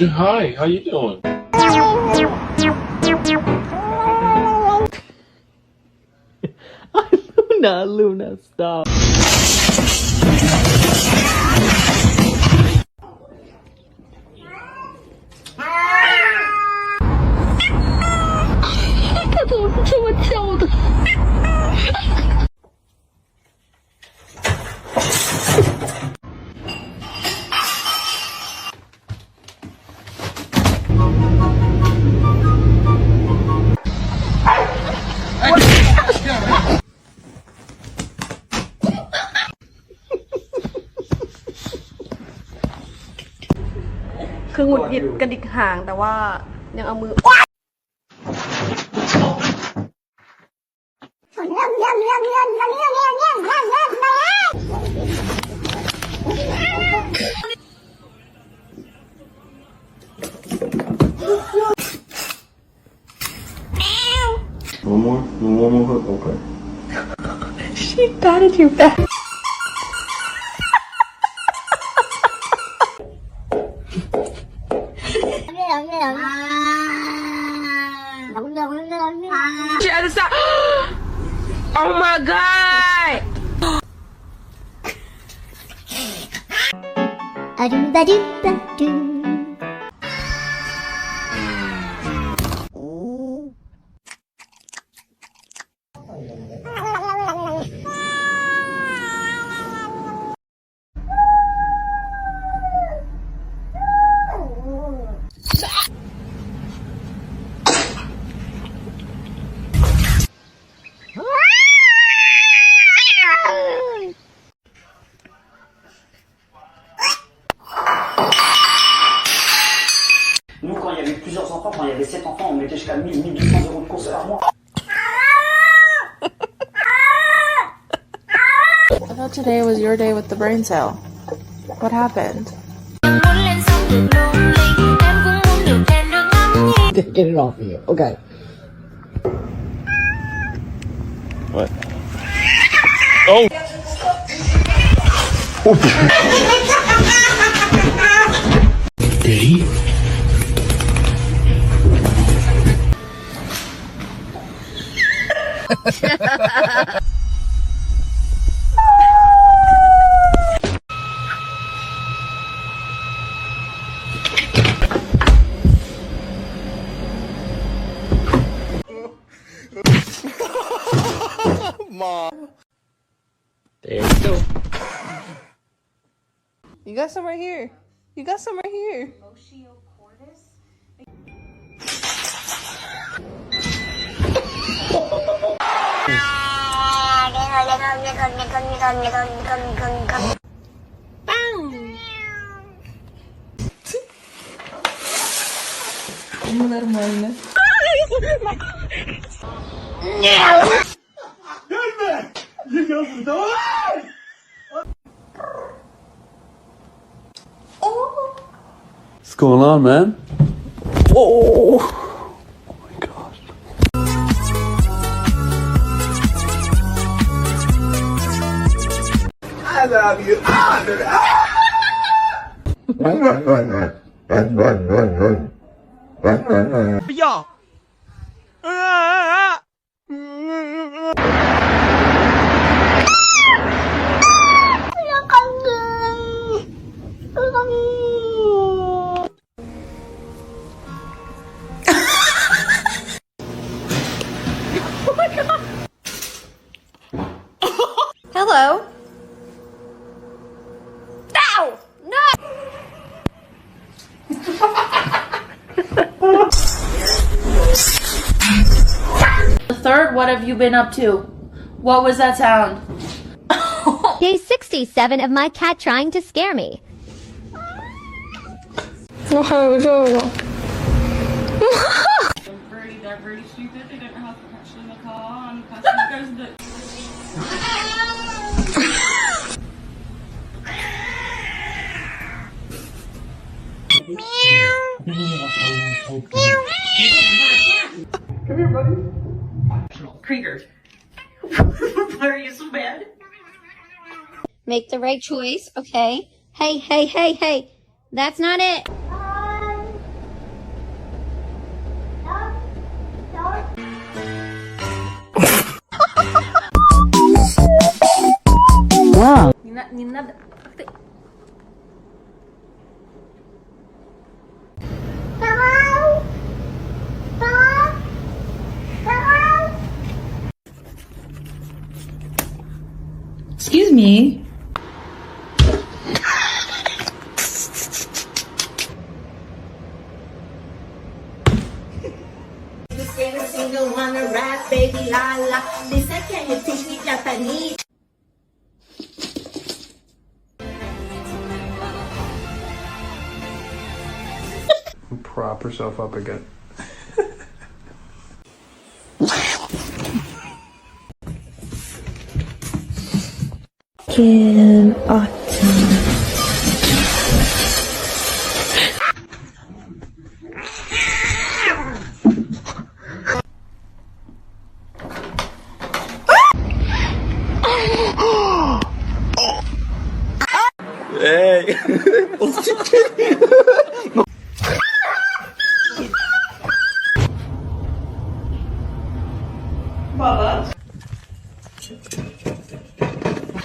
Hi, how you doing? Luna, stop.คือหงุดหงิดกระดิกหางแต่ว่ายังเอามือOne more hook, okay. She patted you back. She had to stop. Oh my god! Nous, quand il y avait plusieurs enfants, quand il y avait 7 enfants, on mettait jusqu'à 1200 € de course par mois. I thought today was your day with the brain cell. What happened? Get it off of you. Okay. What? Oh! Did he? Mom. There you go. You got some right here. You got some right here. What's going on, man? Oh my gosh. I love you. Y'all. Hello. Ow! No! The third, what have you been up to? What was that sound? Day 67 of my cat trying to scare me. They're very stupid. They don't know how to catch in the car, and the person goes and Come here, buddy. Krieger. Why are you so bad? Make the right choice, okay? Hey, hey, hey, hey. That's not it. Excuse me. Prop herself up again. Kitten autumn. Hey!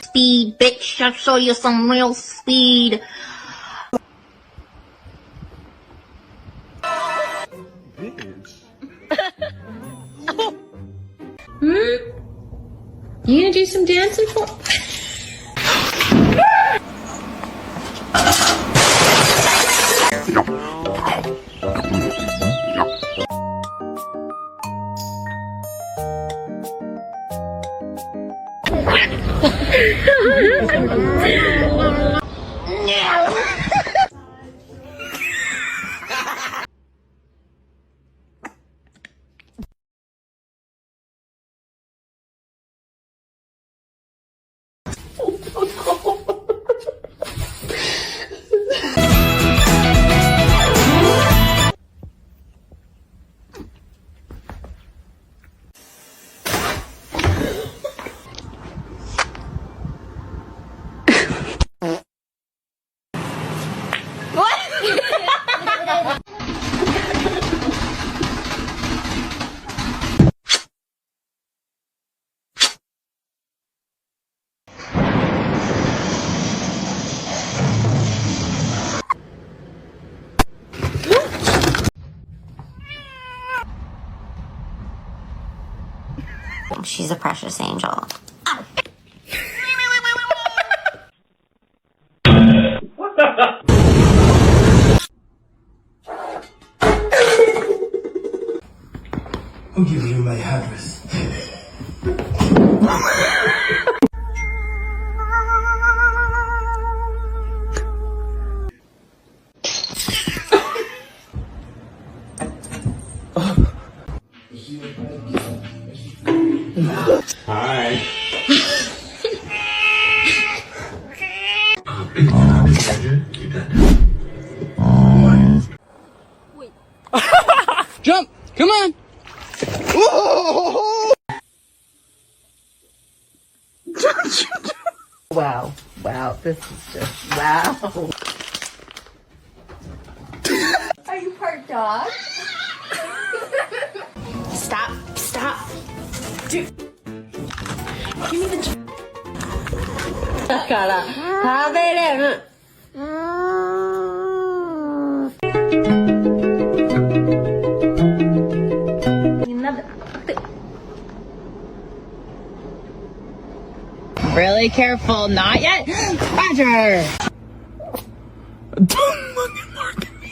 Speed, bitch. I'll show you some real speed. You gonna do some dancing for? She's a precious angel. I'll give you my address. Hi. Jump! Come on! Wow. Wow. This is just wow. Are you part dog? Stop. Stop. Dude. Give me the... だから食べれる。Really careful. Not yet. Roger. Don't fucking mark at me.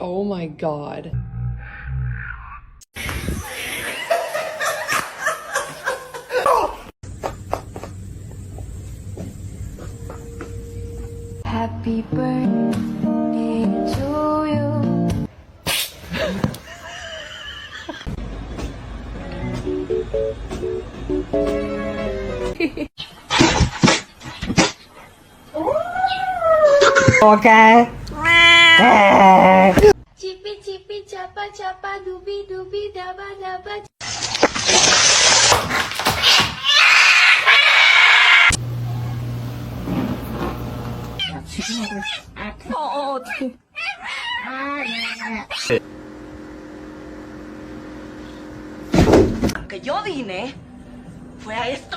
Oh my god. Happy birthday to you. Okay. Chippy chippy chapa chapa dooby dooby dabba dabba. Que yo vine fue a esto.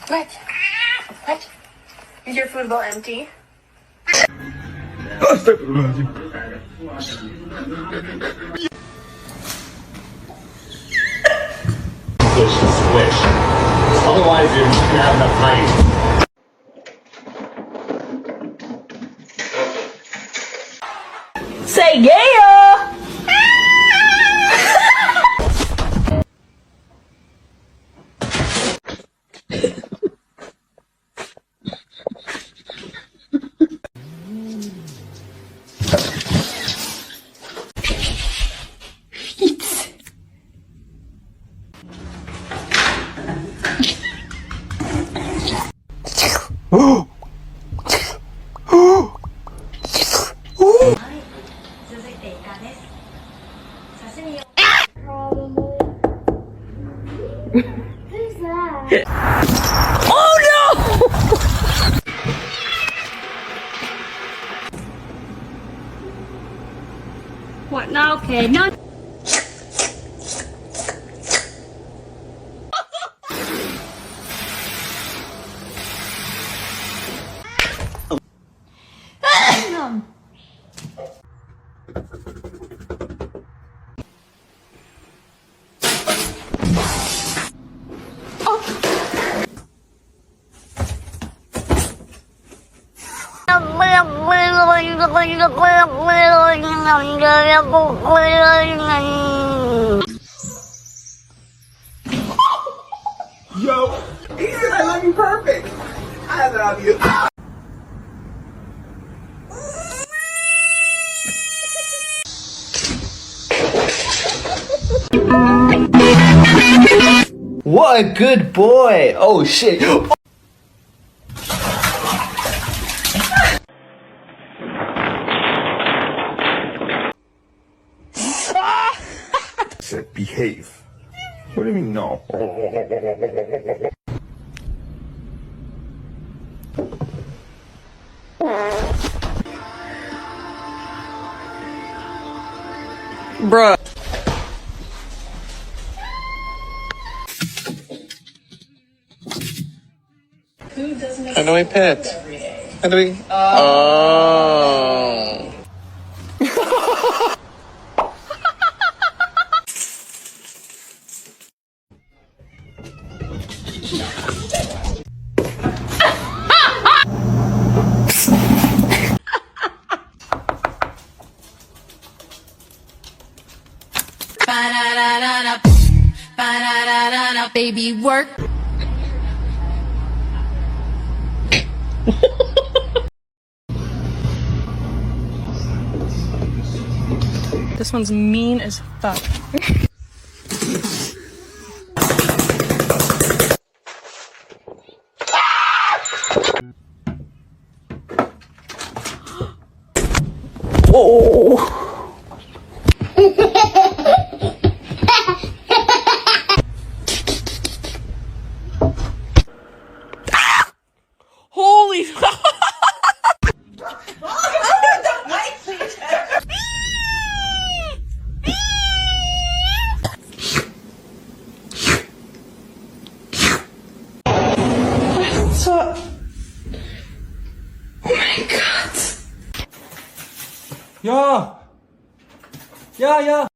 What? Is your food bowl empty? Squish. Otherwise, you're just gonna have enough height. Say yeah! What now? Okay, no. Yo, he said I love you perfect. I love you. What a good boy! Oh shit! Said behave. What do you mean no? Bruh. How do I pet? How do we? Oh. Baby work. This one's mean as fuck. Oh. Holy Ja! Ja, ja!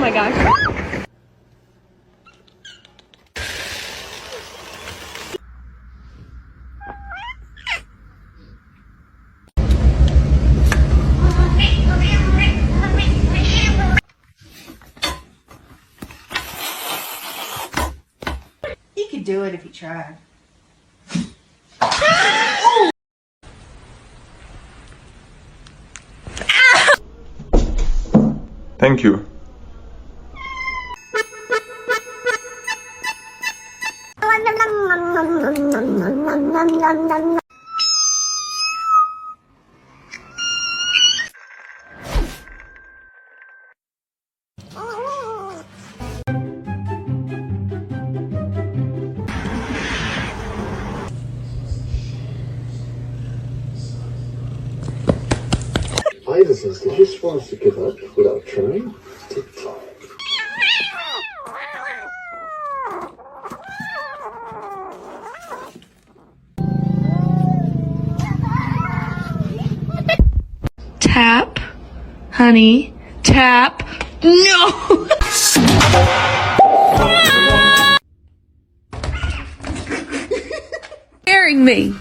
my gosh. He could do it if he tried. Thank you. Iverson, did you supposed to give up without trying? TikTok. Tap, honey, tap. No! Scaring me.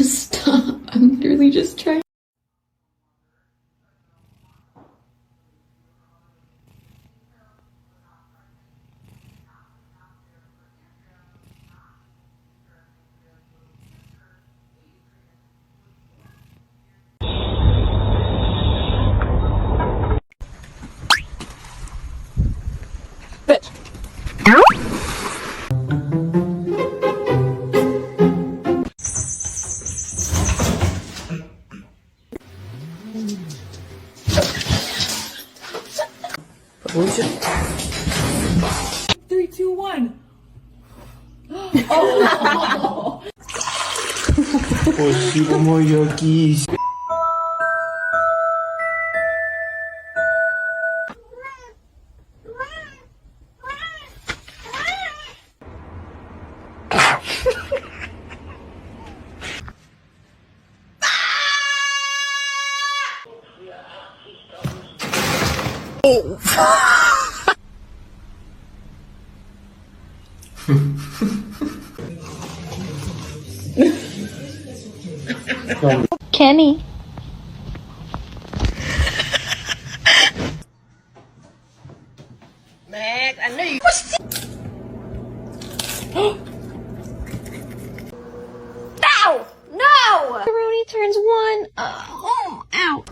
Stop. I'm literally just trying. Three, two, one. Oh. Спасибо, моя кисть. Kenny. Max, I knew you. No! No! Rooney turns 1. Ow.